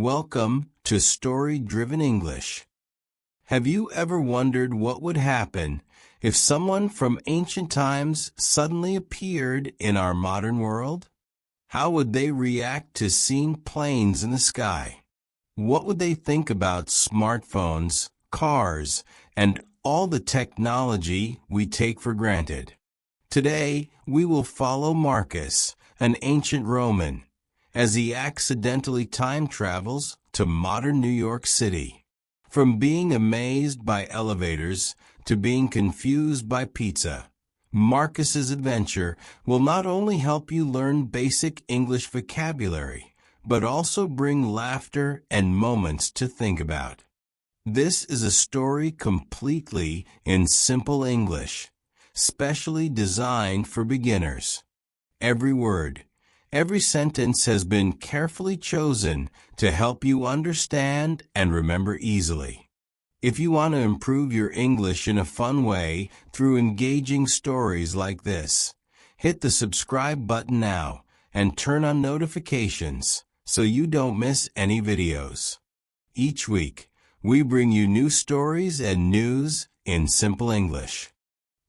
Welcome to Story-Driven English. Have you ever wondered what would happen if someone from ancient times suddenly appeared in our modern world? How would they react to seeing planes in the sky? What would they think about smartphones, cars, and all the technology we take for granted? Today, we will follow Marcus, an ancient Roman, as he accidentally time travels to modern New York City. From being amazed by elevators to being confused by pizza, Marcus's adventure will not only help you learn basic English vocabulary, but also bring laughter and moments to think about. This is a story completely in simple English, specially designed for beginners. Every word, every sentence has been carefully chosen to help you understand and remember easily. If you want to improve your English in a fun way through engaging stories like this, hit the subscribe button now and turn on notifications so you don't miss any videos. Each week, we bring you new stories and news in simple English.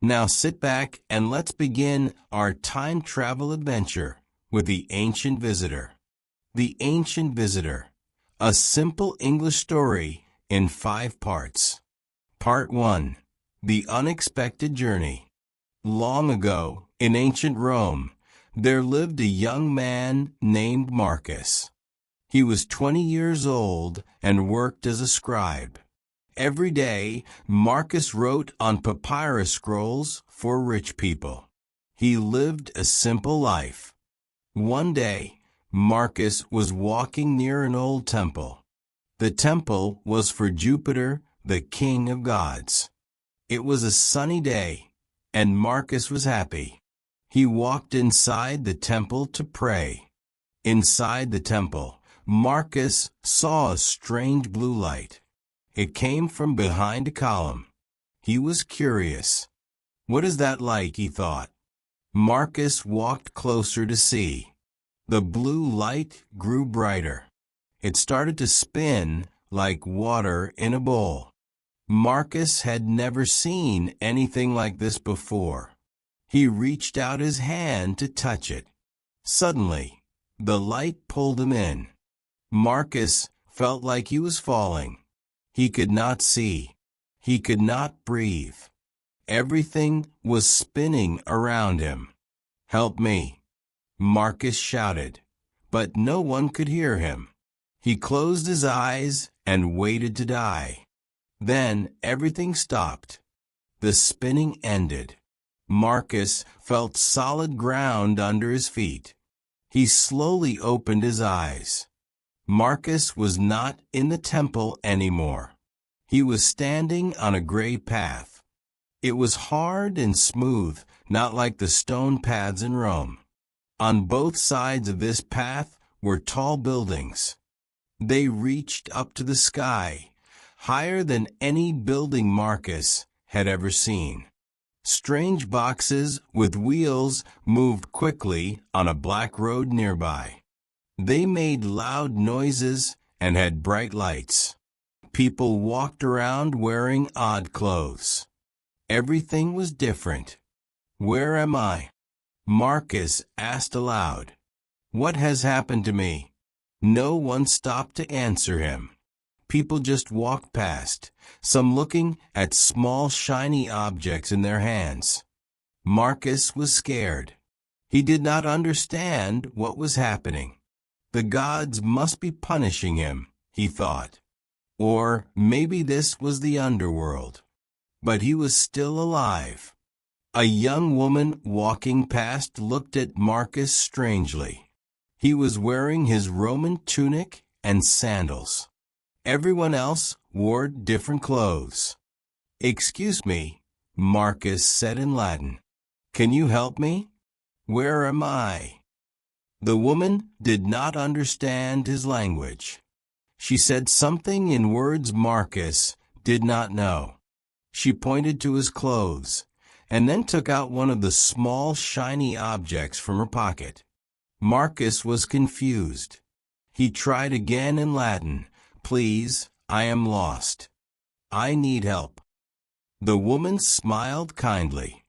Now sit back and let's begin our time travel adventure with The Ancient Visitor. The Ancient Visitor, a simple English story in 5 parts. Part 1. The Unexpected Journey. Long ago, in ancient Rome, there lived a young man named Marcus. He was 20 years old and worked as a scribe. Every day, Marcus wrote on papyrus scrolls for rich people. He lived a simple life. One day, Marcus was walking near an old temple. The temple was for Jupiter, the king of gods. It was a sunny day, and Marcus was happy. He walked inside the temple to pray. Inside the temple, Marcus saw a strange blue light. It came from behind a column. He was curious. "What is that light?" he thought. Marcus walked closer to see. The blue light grew brighter. It started to spin like water in a bowl. Marcus had never seen anything like this before. He reached out his hand to touch it. Suddenly, the light pulled him in. Marcus felt like he was falling. He could not see. He could not breathe. Everything was spinning around him. "Help me," Marcus shouted, but no one could hear him. He closed his eyes and waited to die. Then everything stopped. The spinning ended. Marcus felt solid ground under his feet. He slowly opened his eyes. Marcus was not in the temple anymore. He was standing on a gray path. It was hard and smooth, not like the stone paths in Rome. On both sides of this path were tall buildings. They reached up to the sky, higher than any building Marcus had ever seen. Strange boxes with wheels moved quickly on a black road nearby. They made loud noises and had bright lights. People walked around wearing odd clothes. Everything was different. "Where am I?" Marcus asked aloud. "What has happened to me?" No one stopped to answer him. People just walked past, some looking at small shiny objects in their hands. Marcus was scared. He did not understand what was happening. The gods must be punishing him, he thought. Or maybe this was the underworld. But he was still alive. A young woman walking past looked at Marcus strangely. He was wearing his Roman tunic and sandals. Everyone else wore different clothes. "Excuse me," Marcus said in Latin. "Can you help me? Where am I?" The woman did not understand his language. She said something in words Marcus did not know. She pointed to his clothes, and then took out one of the small shiny objects from her pocket. Marcus was confused. He tried again in Latin. Please, I am lost. I need help. The woman smiled kindly.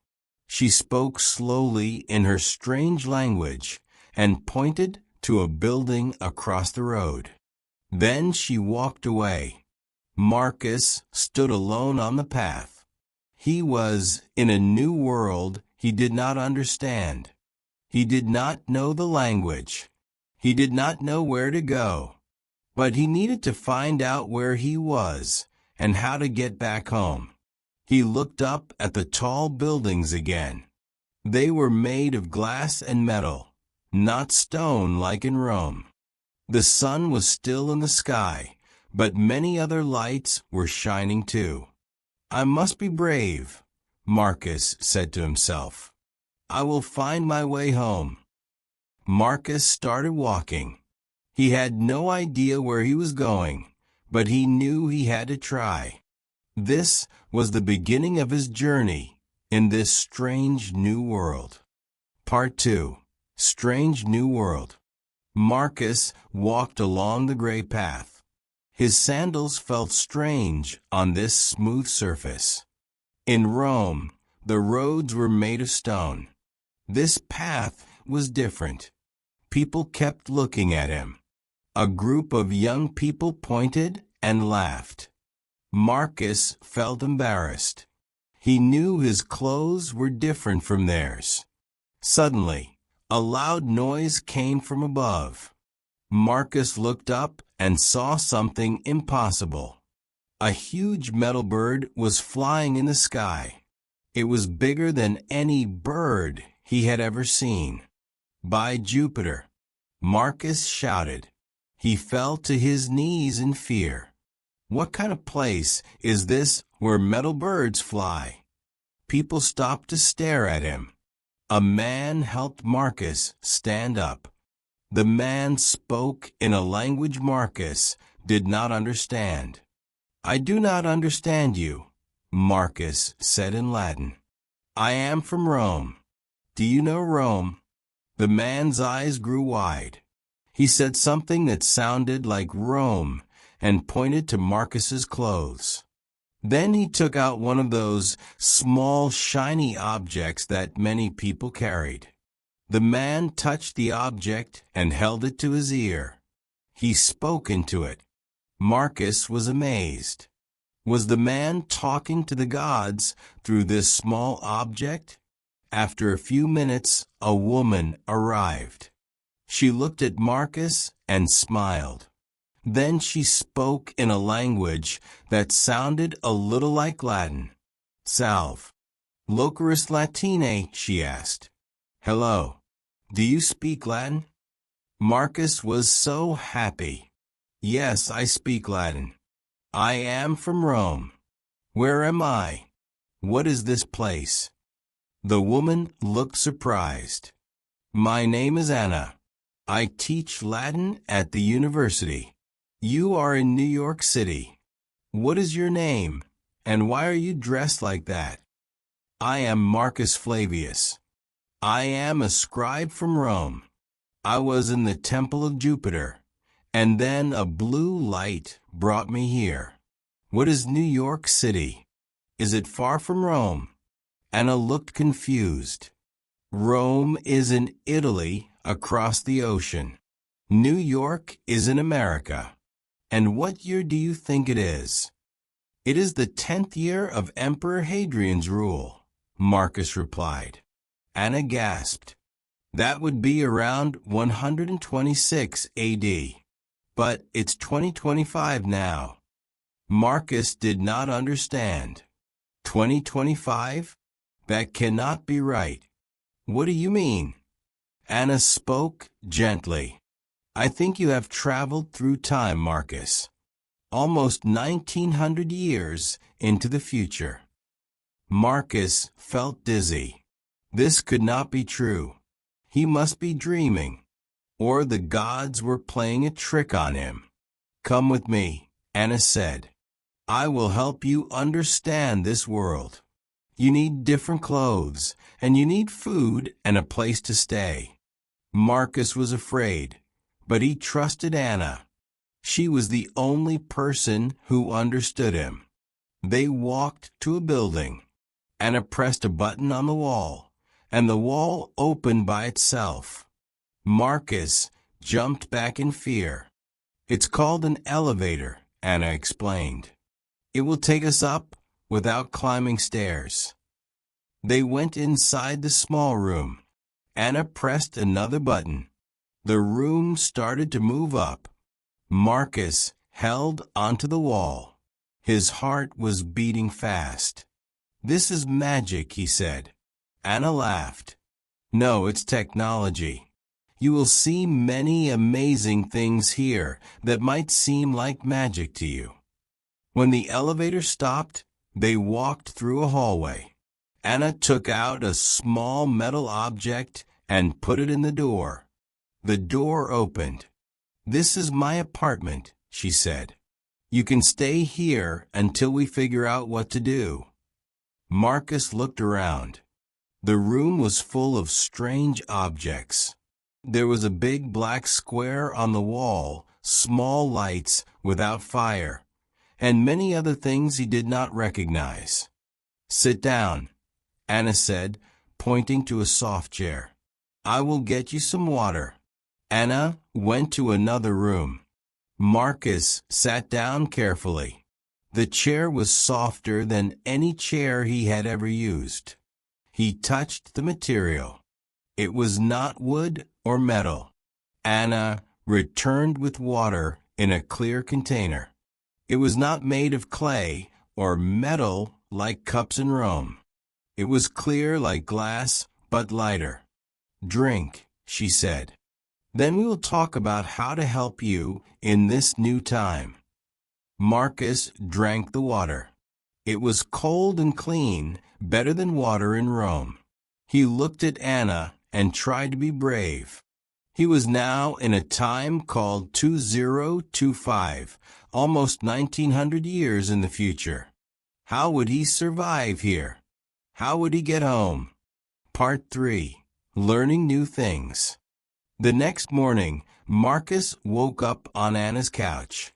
She spoke slowly in her strange language and pointed to a building across the road. Then she walked away. Marcus stood alone on the path. He was in a new world he did not understand. He did not know the language. He did not know where to go. But he needed to find out where he was and how to get back home. He looked up at the tall buildings again. They were made of glass and metal, not stone like in Rome. The sun was still in the sky, but many other lights were shining too. I must be brave, Marcus said to himself. I will find my way home. Marcus started walking. He had no idea where he was going, but he knew he had to try. This was the beginning of his journey in this strange new world. Part 2. Strange New World. Marcus walked along the gray path. His sandals felt strange on this smooth surface. In Rome, the roads were made of stone. This path was different. People kept looking at him. A group of young people pointed and laughed. Marcus felt embarrassed. He knew his clothes were different from theirs. Suddenly, a loud noise came from above. Marcus looked up and saw something impossible. A huge metal bird was flying in the sky. It was bigger than any bird he had ever seen. By Jupiter! Marcus shouted. He fell to his knees in fear. What kind of place is this where metal birds fly? People stopped to stare at him. A man helped Marcus stand up. The man spoke in a language Marcus did not understand. I do not understand you, Marcus said in Latin. I am from Rome. Do you know Rome? The man's eyes grew wide. He said something that sounded like Rome and pointed to Marcus's clothes. Then he took out one of those small, shiny objects that many people carried. The man touched the object and held it to his ear. He spoke into it. Marcus was amazed. Was the man talking to the gods through this small object? After a few minutes, a woman arrived. She looked at Marcus and smiled. Then she spoke in a language that sounded a little like Latin. Salve. Loquaris Latine, she asked. Hello. Do you speak Latin? Marcus was so happy. Yes, I speak Latin. I am from Rome. Where am I? What is this place? The woman looked surprised. My name is Anna. I teach Latin at the university. You are in New York City. What is your name, and why are you dressed like that? I am Marcus Flavius. I am a scribe from Rome. I was in the temple of Jupiter, and then a blue light brought me here. What is New York City? Is it far from Rome? Anna looked confused. Rome is in Italy across the ocean. New York is in America. And what year do you think it is? It is the 10th year of Emperor Hadrian's rule, Marcus replied. Anna gasped. That would be around 126 A.D. But it's 2025 now. Marcus did not understand. 2025? That cannot be right. What do you mean? Anna spoke gently. I think you have traveled through time, Marcus. Almost 1900 years into the future. Marcus felt dizzy. This could not be true. He must be dreaming. Or the gods were playing a trick on him. Come with me, Anna said. I will help you understand this world. You need different clothes, and you need food and a place to stay. Marcus was afraid. but he trusted Anna. She was the only person who understood him. They walked to a building. Anna pressed a button on the wall, and the wall opened by itself. Marcus jumped back in fear. "It's called an elevator," Anna explained. "It will take us up without climbing stairs." They went inside the small room. Anna pressed another button. The room started to move up. Marcus held onto the wall. His heart was beating fast. "This is magic," he said. Anna laughed. "No, it's technology. You will see many amazing things here that might seem like magic to you." When the elevator stopped, they walked through a hallway. Anna took out a small metal object and put it in the door. The door opened. "This is my apartment," she said. "You can stay here until we figure out what to do." Marcus looked around. The room was full of strange objects. There was a big black square on the wall, small lights without fire, and many other things he did not recognize. "Sit down," Anna said, pointing to a soft chair. "I will get you some water." Anna went to another room. Marcus sat down carefully. The chair was softer than any chair he had ever used. He touched the material. It was not wood or metal. Anna returned with water in a clear container. It was not made of clay or metal like cups in Rome. It was clear like glass, but lighter. "Drink," she said. "Then we will talk about how to help you in this new time." Marcus drank the water. It was cold and clean, better than water in Rome. He looked at Anna and tried to be brave. He was now in a time called 2025, almost 1900 years in the future. How would he survive here? How would he get home? Part 3. Learning New Things. The next morning, Marcus woke up on Anna's couch.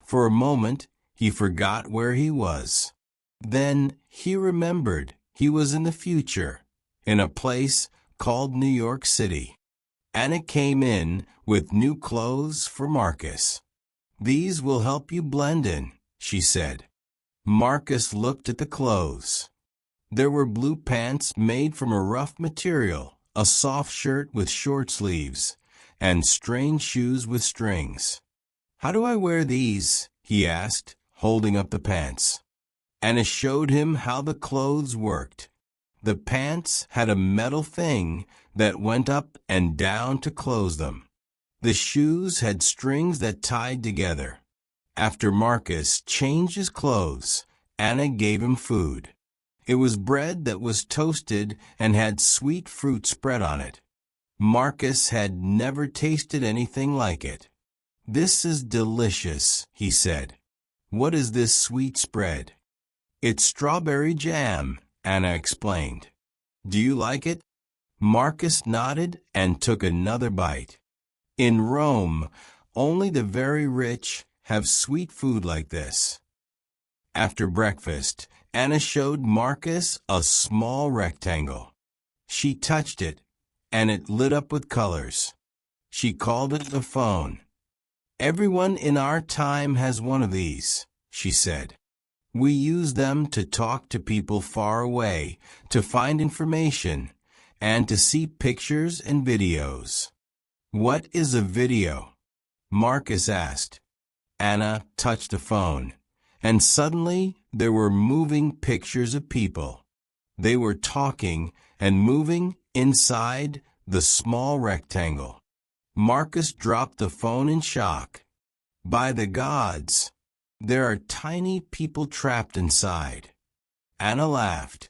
For a moment, he forgot where he was. Then he remembered he was in the future, in a place called New York City. Anna came in with new clothes for Marcus. "These will help you blend in," she said. Marcus looked at the clothes. There were blue pants made from a rough material, a soft shirt with short sleeves, and strange shoes with strings. "How do I wear these?" he asked, holding up the pants. Anna showed him how the clothes worked. The pants had a metal thing that went up and down to close them. The shoes had strings that tied together. After Marcus changed his clothes, Anna gave him food. It was bread that was toasted and had sweet fruit spread on it. Marcus had never tasted anything like it. "This is delicious," he said. "What is this sweet spread?" "It's strawberry jam," Anna explained. "Do you like it?" Marcus nodded and took another bite. In Rome, only the very rich have sweet food like this. After breakfast, Anna showed Marcus a small rectangle. She touched it, and it lit up with colors. She called it a phone. "Everyone in our time has one of these," she said. "We use them to talk to people far away, to find information, and to see pictures and videos." "What is a video?" Marcus asked. Anna touched the phone, and suddenly there were moving pictures of people. They were talking and moving inside the small rectangle. Marcus dropped the phone in shock. "By the gods, there are tiny people trapped inside." Anna laughed.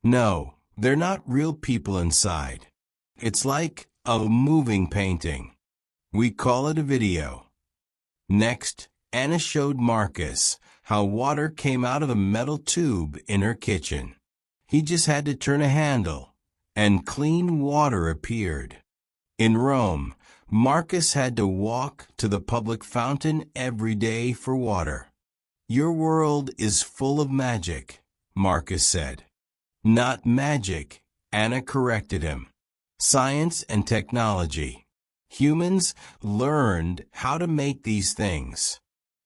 "No, they're not real people inside. It's like a moving painting. We call it a video." Next, Anna showed Marcus how water came out of a metal tube in her kitchen. He just had to turn a handle, and clean water appeared. In Rome, Marcus had to walk to the public fountain every day for water. Your world is full of magic, Marcus said. Not magic, Anna corrected him. Science and technology. Humans learned how to make these things.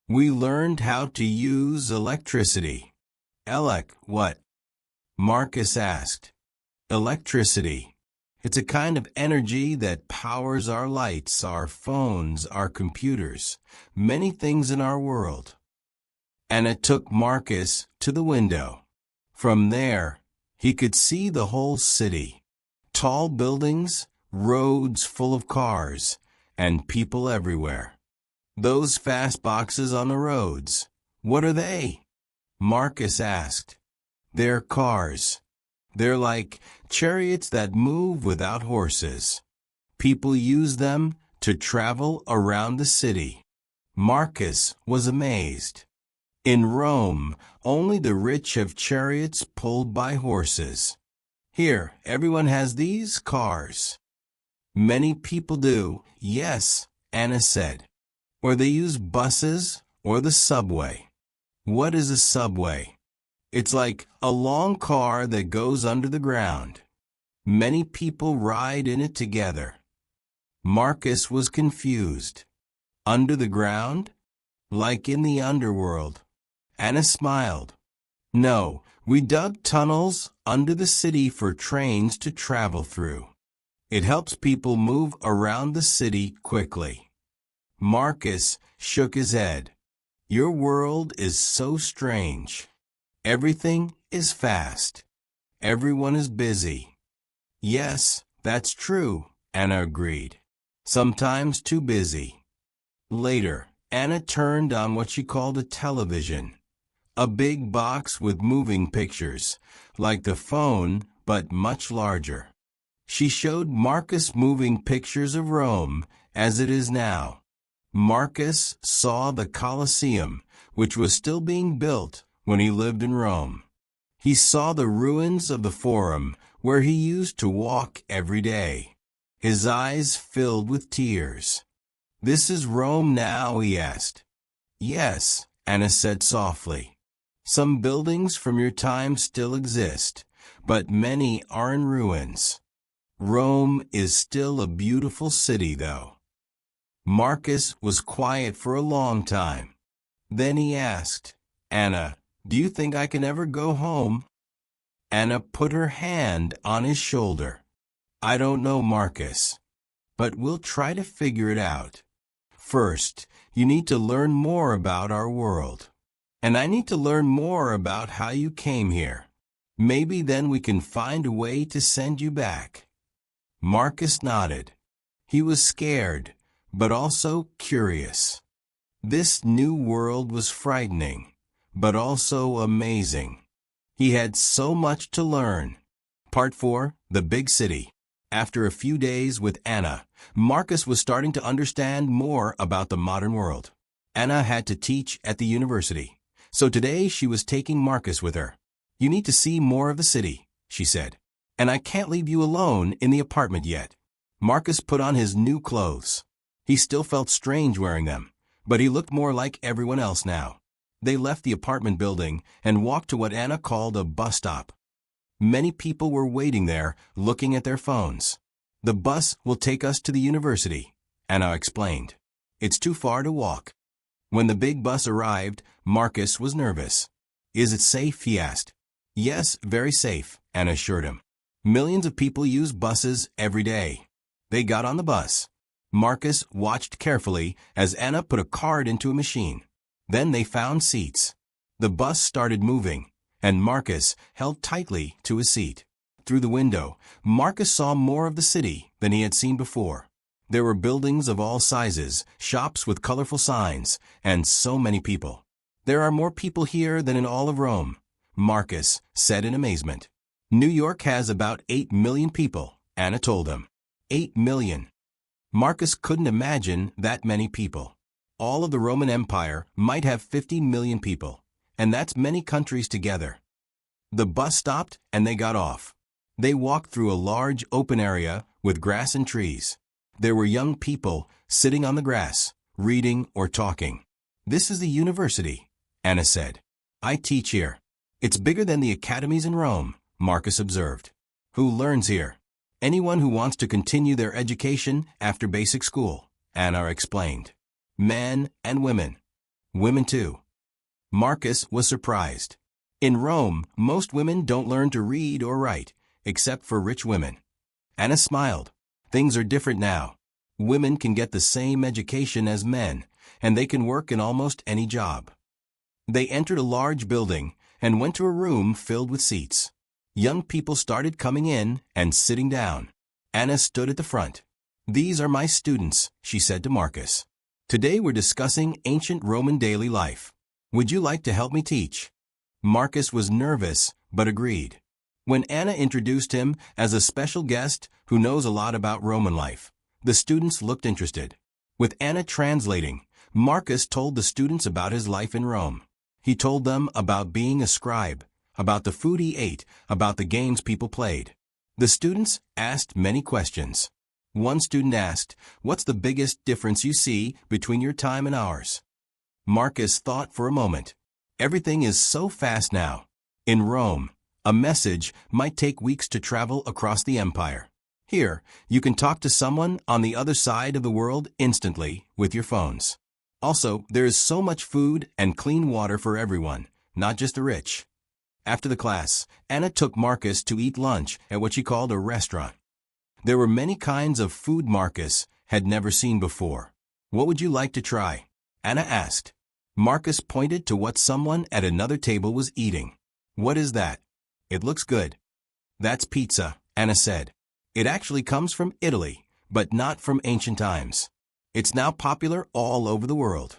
We learned how to use electricity. What? Marcus asked. Electricity. It's a kind of energy that powers our lights, our phones, our computers, many things in our world. And it took Marcus to the window. From there, he could see the whole city. Tall buildings, roads full of cars, and people everywhere. Those fast boxes on the roads, what are they? Marcus asked. They're cars. They're like chariots that move without horses. People use them to travel around the city. Marcus was amazed. In Rome, only the rich have chariots pulled by horses. Here, everyone has these cars. Many people do, yes, Anna said. Or they use buses or the subway. What is a subway? It's like a long car that goes under the ground. Many people ride in it together. Marcus was confused. Under the ground? Like in the underworld. Anna smiled. No, we dug tunnels under the city for trains to travel through. It helps people move around the city quickly. Marcus shook his head. Your world is so strange. Everything is fast. Everyone is busy. Yes, that's true, Anna agreed. Sometimes too busy. Later, Anna turned on what she called a television. A big box with moving pictures, like the phone, but much larger. She showed Marcus moving pictures of Rome as it is now. Marcus saw the Colosseum, which was still being built when he lived in Rome. He saw the ruins of the Forum, where he used to walk every day. His eyes filled with tears. This is Rome now, he asked. Yes, Anna said softly. Some buildings from your time still exist, but many are in ruins. Rome is still a beautiful city, though. Marcus was quiet for a long time. Then he asked, Anna, do you think I can ever go home? Anna put her hand on his shoulder. I don't know, Marcus, but we'll try to figure it out. First, you need to learn more about our world. And I need to learn more about how you came here. Maybe then we can find a way to send you back. Marcus nodded. He was scared, but also curious. This new world was frightening, but also amazing. He had so much to learn. Part 4, The Big City. After a few days with Anna, Marcus was starting to understand more about the modern world. Anna had to teach at the university, so today she was taking Marcus with her. You need to see more of the city, she said, and I can't leave you alone in the apartment yet. Marcus put on his new clothes. He still felt strange wearing them, but he looked more like everyone else now. They left the apartment building and walked to what Anna called a bus stop. Many people were waiting there, looking at their phones. The bus will take us to the university, Anna explained. It's too far to walk. When the big bus arrived, Marcus was nervous. Is it safe? He asked. Yes, very safe, Anna assured him. Millions of people use buses every day. They got on the bus. Marcus watched carefully as Anna put a card into a machine. Then they found seats. The bus started moving, and Marcus held tightly to his seat. Through the window, Marcus saw more of the city than he had seen before. There were buildings of all sizes, shops with colorful signs, and so many people. There are more people here than in all of Rome, Marcus said in amazement. New York has about 8 million people, Anna told him. 8 million. Marcus couldn't imagine that many people. All of the Roman Empire might have 50 million people, and that's many countries together. The bus stopped and they got off. They walked through a large open area with grass and trees. There were young people sitting on the grass, reading or talking. "This is the university," Anna said. "I teach here." "It's bigger than the academies in Rome," Marcus observed. "Who learns here?" "Anyone who wants to continue their education after basic school," Anna explained. "Men and women." "Women too." Marcus was surprised. In Rome, most women don't learn to read or write, except for rich women. Anna smiled. Things are different now. Women can get the same education as men, and they can work in almost any job. They entered a large building and went to a room filled with seats. Young people started coming in and sitting down. Anna stood at the front. "These are my students," she said to Marcus. "Today we're discussing ancient Roman daily life. Would you like to help me teach?" Marcus was nervous, but agreed. When Anna introduced him as a special guest who knows a lot about Roman life, the students looked interested. With Anna translating, Marcus told the students about his life in Rome. He told them about being a scribe, about the food he ate, about the games people played. The students asked many questions. One student asked, "What's the biggest difference you see between your time and ours?" Marcus thought for a moment. "Everything is so fast now. In Rome, a message might take weeks to travel across the empire. Here, you can talk to someone on the other side of the world instantly with your phones. Also, there is so much food and clean water for everyone, not just the rich." After the class, Anna took Marcus to eat lunch at what she called a restaurant. There were many kinds of food Marcus had never seen before. "What would you like to try?" Anna asked. Marcus pointed to what someone at another table was eating. "What is that?" "It looks good." "That's pizza," Anna said. "It actually comes from Italy, but not from ancient times. It's now popular all over the world."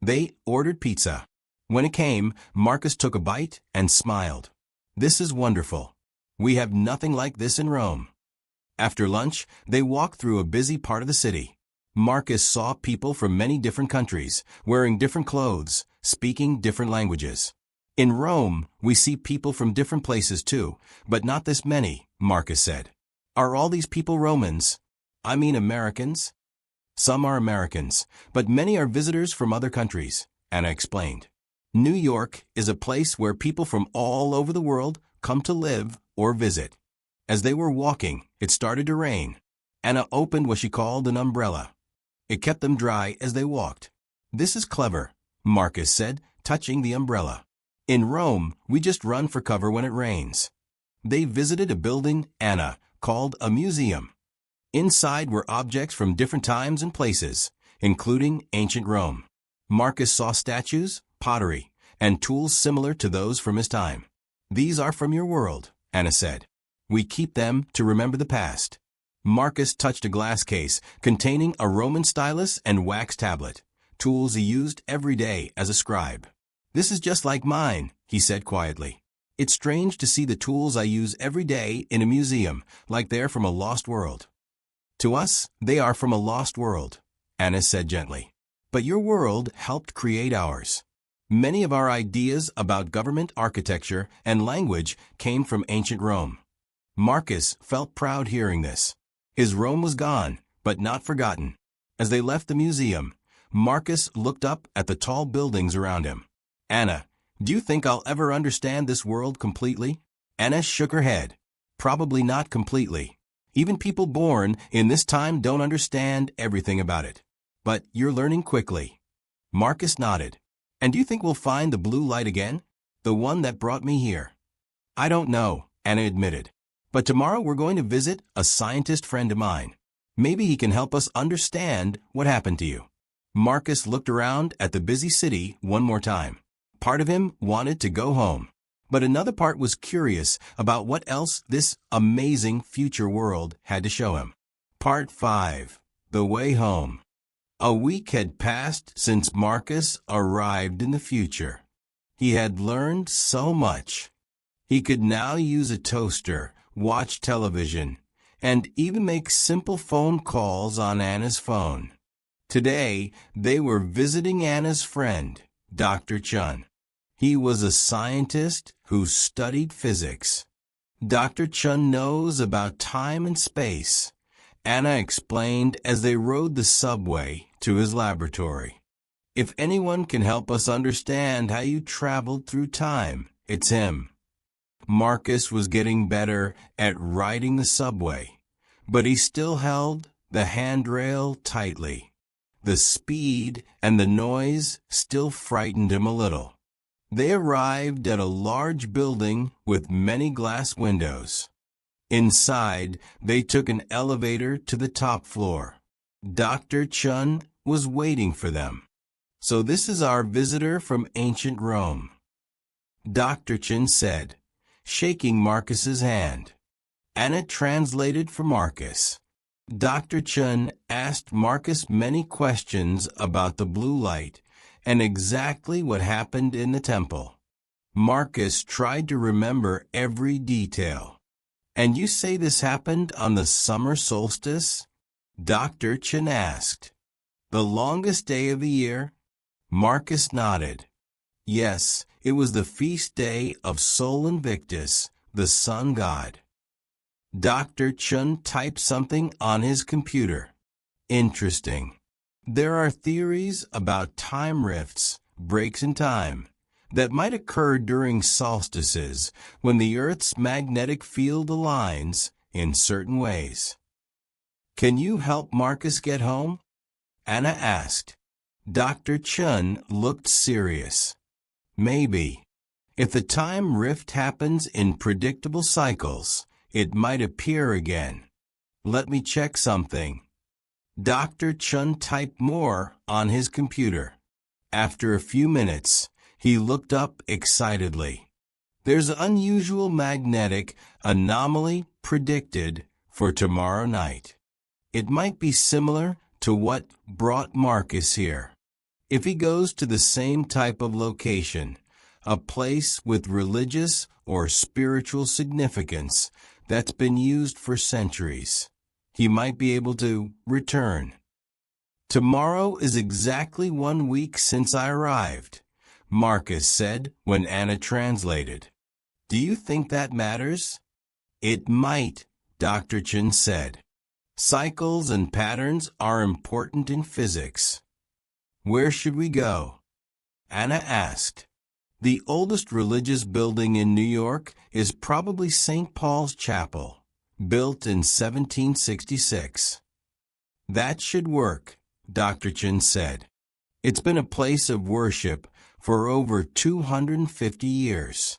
They ordered pizza. When it came, Marcus took a bite and smiled. "This is wonderful. We have nothing like this in Rome." After lunch, they walked through a busy part of the city. Marcus saw people from many different countries, wearing different clothes, speaking different languages. "In Rome, we see people from different places too, but not this many," Marcus said. "Are all these people Romans? I mean Americans?" "Some are Americans, but many are visitors from other countries," Anna explained. "New York is a place where people from all over the world come to live or visit." As they were walking, it started to rain. Anna opened what she called an umbrella. It kept them dry as they walked. "This is clever," Marcus said, touching the umbrella. "In Rome, we just run for cover when it rains." They visited a building Anna called a museum. Inside were objects from different times and places, including ancient Rome. Marcus saw statues, pottery, and tools similar to those from his time. "These are from your world," Anna said. "We keep them to remember the past." Marcus touched a glass case containing a Roman stylus and wax tablet, tools he used every day as a scribe. "This is just like mine," he said quietly. "It's strange to see the tools I use every day in a museum, like they're from a lost world." "To us, they are from a lost world," Anna said gently. "But your world helped create ours. Many of our ideas about government architecture and language came from ancient Rome." Marcus felt proud hearing this. His Rome was gone, but not forgotten. As they left the museum, Marcus looked up at the tall buildings around him. "Anna, do you think I'll ever understand this world completely?" Anna shook her head. "Probably not completely. Even people born in this time don't understand everything about it. But you're learning quickly." Marcus nodded. "And do you think we'll find the blue light again? The one that brought me here?" "I don't know," Anna admitted. "But tomorrow we're going to visit a scientist friend of mine. Maybe he can help us understand what happened to you." Marcus looked around at the busy city one more time. Part of him wanted to go home, but another part was curious about what else this amazing future world had to show him. Part 5. The Way Home. A week had passed since Marcus arrived in the future. He had learned so much. He could now use a toaster, watch television, and even make simple phone calls on Anna's phone. Today, they were visiting Anna's friend, Dr. Chun. He was a scientist who studied physics. Dr. Chun knows about time and space, Anna explained as they rode the subway to his laboratory. If anyone can help us understand how you traveled through time, it's him. Marcus was getting better at riding the subway, but he still held the handrail tightly. The speed and the noise still frightened him a little. They arrived at a large building with many glass windows. Inside, they took an elevator to the top floor. Dr. Chun was waiting for them. "So this is our visitor from ancient Rome," Dr. Chun said, shaking Marcus's hand. Anna translated for Marcus. Dr. Chun asked Marcus many questions about the blue light and exactly what happened in the temple. Marcus tried to remember every detail. "And you say this happened on the summer solstice?" Dr. Chun asked. "The longest day of the year?" Marcus nodded. "Yes, it was the feast day of Sol Invictus, the sun god." Dr. Chun typed something on his computer. "Interesting. There are theories about time rifts, breaks in time, that might occur during solstices when the Earth's magnetic field aligns in certain ways." "Can you help Marcus get home?" Anna asked. Dr. Chun looked serious. "Maybe. If the time rift happens in predictable cycles, it might appear again. Let me check something." Dr. Chun typed more on his computer. After a few minutes, he looked up excitedly. "There's an unusual magnetic anomaly predicted for tomorrow night. It might be similar to what brought Marcus here. If he goes to the same type of location, a place with religious or spiritual significance that's been used for centuries, he might be able to return." "Tomorrow is exactly 1 week since I arrived," Marcus said when Anna translated. "Do you think that matters?" "It might," Dr. Chun said. "Cycles and patterns are important in physics." "Where should we go?" Anna asked. "The oldest religious building in New York is probably St. Paul's Chapel, built in 1766. "That should work," Dr. Chun said. "It's been a place of worship for over 250 years.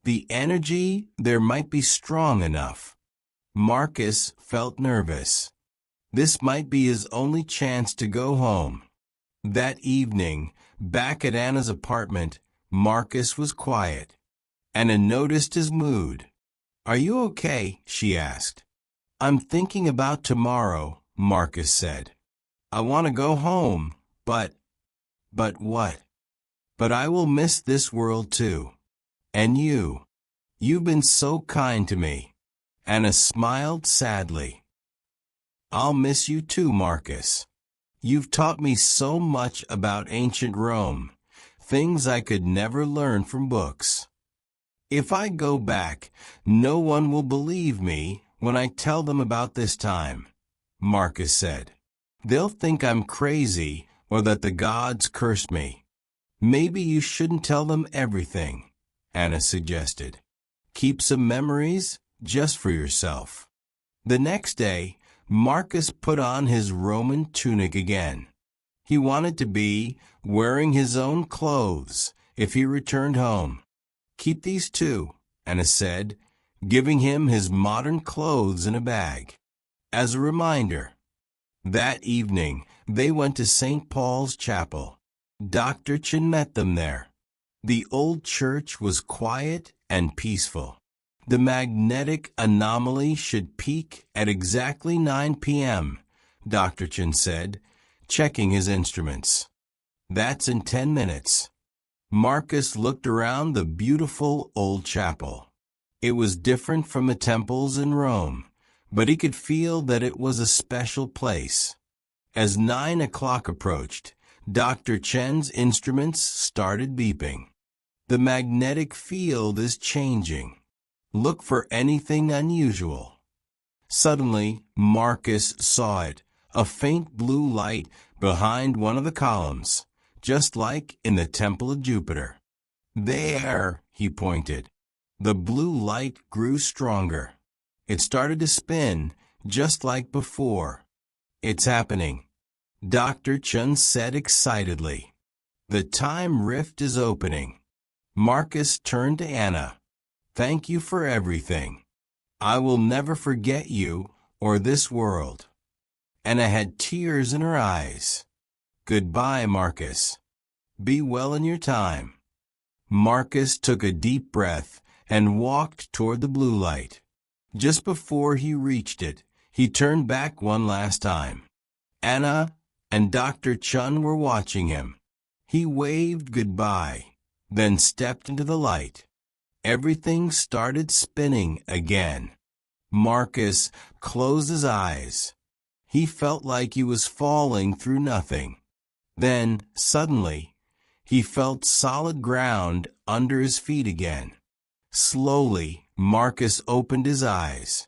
The energy there might be strong enough." Marcus felt nervous. This might be his only chance to go home. That evening, back at Anna's apartment, Marcus was quiet. Anna noticed his mood. "Are you okay?" she asked. "I'm thinking about tomorrow," Marcus said. "I want to go home, but what? But I will miss this world too. And you. You've been so kind to me." Anna smiled sadly. "I'll miss you too, Marcus. You've taught me so much about ancient Rome, things I could never learn from books. If I go back, no one will believe me when I tell them about this time," Marcus said. "They'll think I'm crazy or that the gods cursed me." "Maybe you shouldn't tell them everything," Anna suggested. "Keep some memories just for yourself." The next day, Marcus put on his Roman tunic again. He wanted to be wearing his own clothes if he returned home. "Keep these too," Anna said, giving him his modern clothes in a bag. As a reminder. That evening, they went to St. Paul's Chapel. Dr. Chun met them there. The old church was quiet and peaceful. The magnetic anomaly should peak at exactly 9 p.m., Dr. Chun said, checking his instruments. "That's in 10 minutes. Marcus looked around the beautiful old chapel. It was different from the temples in Rome, but he could feel that it was a special place. As 9 o'clock approached, Dr. Chen's instruments started beeping. "The magnetic field is changing. Look for anything unusual." Suddenly, Marcus saw it, a faint blue light behind one of the columns, just like in the Temple of Jupiter. There, he pointed. The blue light grew stronger. It started to spin, just like before. It's happening, Dr. Chun said excitedly. The time rift is opening. Marcus turned to Anna. Thank you for everything. I will never forget you or this world. Anna had tears in her eyes. Goodbye, Marcus. Be well in your time. Marcus took a deep breath and walked toward the blue light. Just before he reached it, he turned back one last time. Anna and Dr. Chun were watching him. He waved goodbye, then stepped into the light. Everything started spinning again. Marcus closed his eyes. He felt like he was falling through nothing. Then, suddenly, he felt solid ground under his feet again. Slowly, Marcus opened his eyes.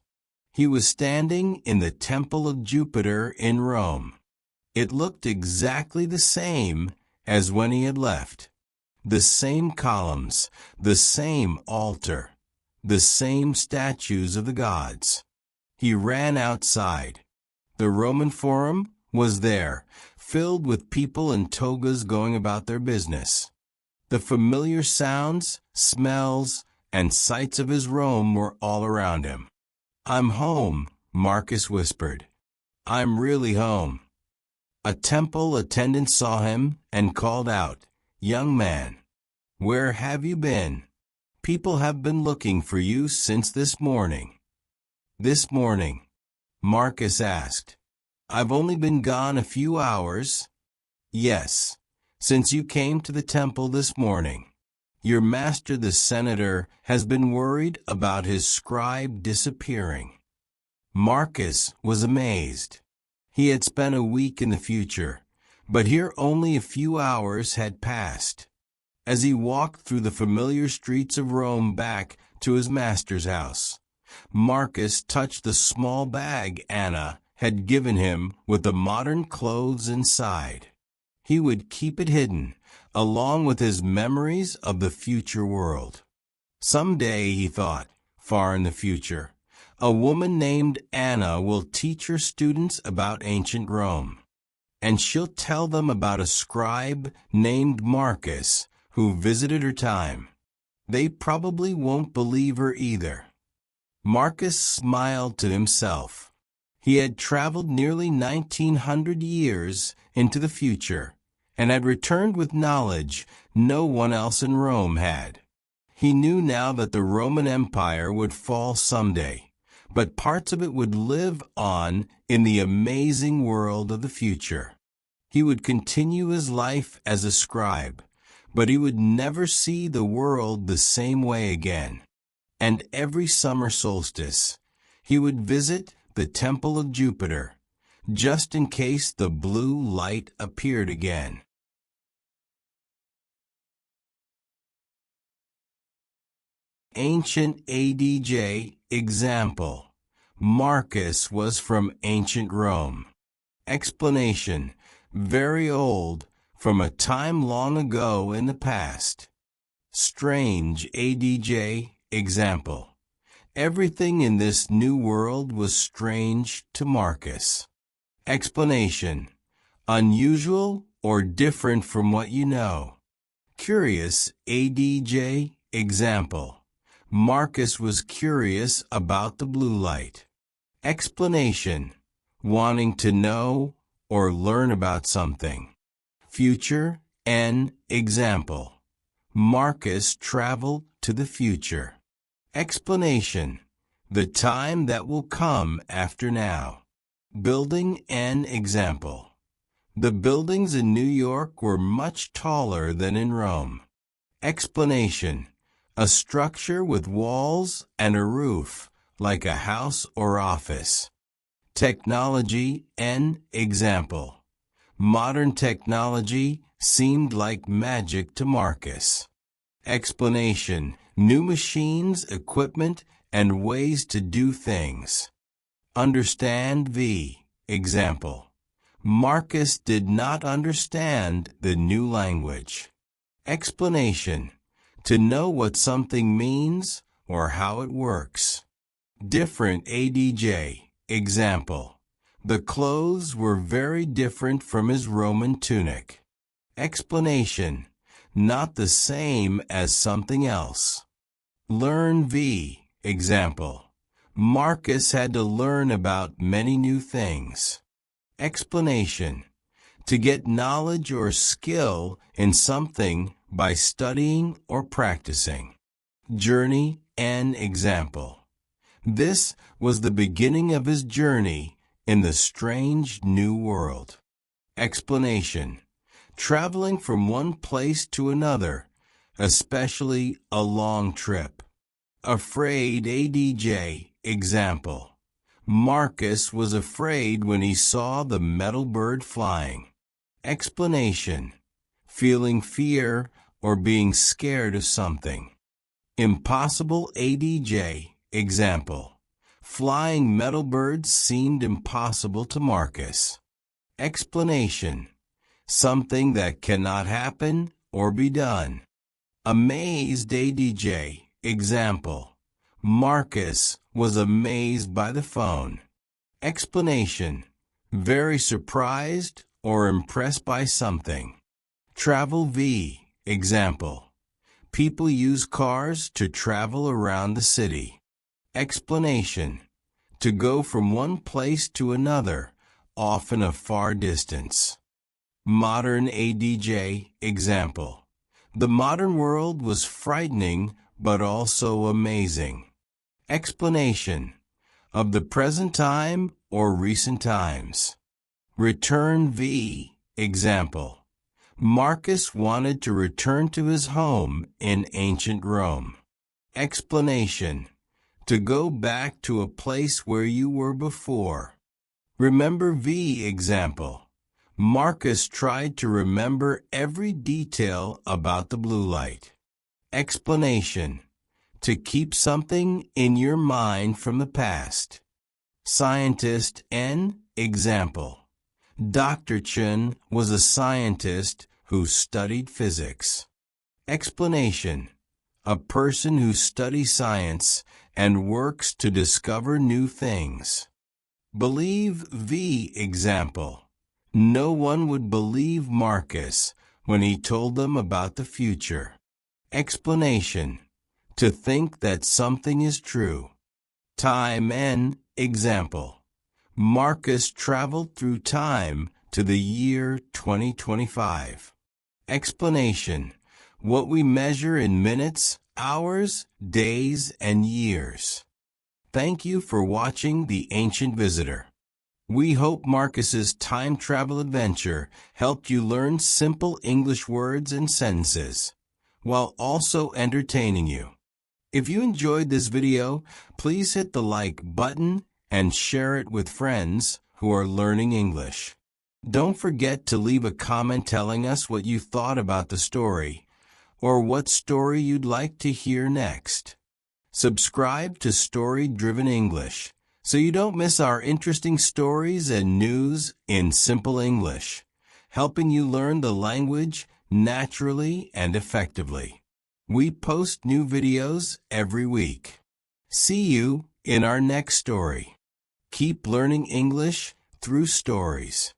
He was standing in the Temple of Jupiter in Rome. It looked exactly the same as when he had left. The same columns, the same altar, the same statues of the gods. He ran outside. The Roman Forum was there, filled with people in togas going about their business. The familiar sounds, smells, and sights of his Rome were all around him. I'm home, Marcus whispered. I'm really home. A temple attendant saw him and called out, Young man, where have you been? People have been looking for you since this morning. This morning, Marcus asked. I've only been gone a few hours. Yes, since you came to the temple this morning. Your master the senator has been worried about his scribe disappearing. Marcus was amazed. He had spent a week in the future, but here only a few hours had passed. As he walked through the familiar streets of Rome back to his master's house, Marcus touched the small bag Anna had given him with the modern clothes inside. He would keep it hidden, along with his memories of the future world. Someday, he thought, far in the future, a woman named Anna will teach her students about ancient Rome, and she'll tell them about a scribe named Marcus who visited her time. They probably won't believe her either. Marcus smiled to himself. He had traveled nearly 1900 years into the future and had returned with knowledge no one else in Rome had. He knew now that the Roman Empire would fall someday, but parts of it would live on in the amazing world of the future. He would continue his life as a scribe, but he would never see the world the same way again. And every summer solstice, he would visit the Temple of Jupiter, just in case the blue light appeared again. Ancient ADJ example. Marcus was from ancient Rome. Explanation. Very old, from a time long ago in the past. Strange ADJ example. Everything in this new world was strange to Marcus. Explanation. Unusual or different from what you know. Curious ADJ example. Marcus was curious about the blue light. Explanation. Wanting to know or learn about something. Future N example. Marcus traveled to the future. Explanation. The time that will come after now. Building N example. The buildings in New York were much taller than in Rome. Explanation. A structure with walls and a roof, like a house or office. Technology N example. Modern technology seemed like magic to Marcus. Explanation. New machines, equipment, and ways to do things. Understand V. Example. Marcus did not understand the new language. Explanation. To know what something means or how it works. Different ADJ. Example. The clothes were very different from his Roman tunic. Explanation. Not the same as something else. Learn V. Example. Marcus had to learn about many new things. Explanation. To get knowledge or skill in something by studying or practicing. Journey and example. This was the beginning of his journey in the strange new world. Explanation. Traveling from one place to another, especially a long trip. Afraid ADJ. Example. Marcus was afraid when he saw the metal bird flying. Explanation. Feeling fear or being scared of something. Impossible ADJ. Example. Flying metal birds seemed impossible to Marcus. Explanation. Something that cannot happen or be done. Amazed ADJ. Example. Marcus was amazed by the phone. Explanation. Very surprised or impressed by something. Travel V. Example. People use cars to travel around the city. Explanation. To go from one place to another, often a far distance. Modern ADJ. Example. The modern world was frightening but also amazing. Explanation. Of the present time or recent times. Return V. Example. Marcus wanted to return to his home in ancient Rome. Explanation. To go back to a place where you were before. Remember V. Example. Marcus tried to remember every detail about the blue light. Explanation. To keep something in your mind from the past. Scientist N. Example. Dr. Chen was a scientist who studied physics. Explanation. A person who studies science and works to discover new things. Believe V. Example. No one would believe Marcus when he told them about the future. Explanation. To think that something is true. Time N. Example. Marcus traveled through time to the year 2025. Explanation. What we measure in minutes, hours, days, and years. Thank you for watching The Ancient Visitor. We hope Marcus's time travel adventure helped you learn simple English words and sentences, while also entertaining you. If you enjoyed this video, please hit the like button and share it with friends who are learning English. Don't forget to leave a comment telling us what you thought about the story, or what story you'd like to hear next. Subscribe to Story Driven English so you don't miss our interesting stories and news in simple English, helping you learn the language naturally and effectively. We post new videos every week. See you in our next story. Keep learning English through stories.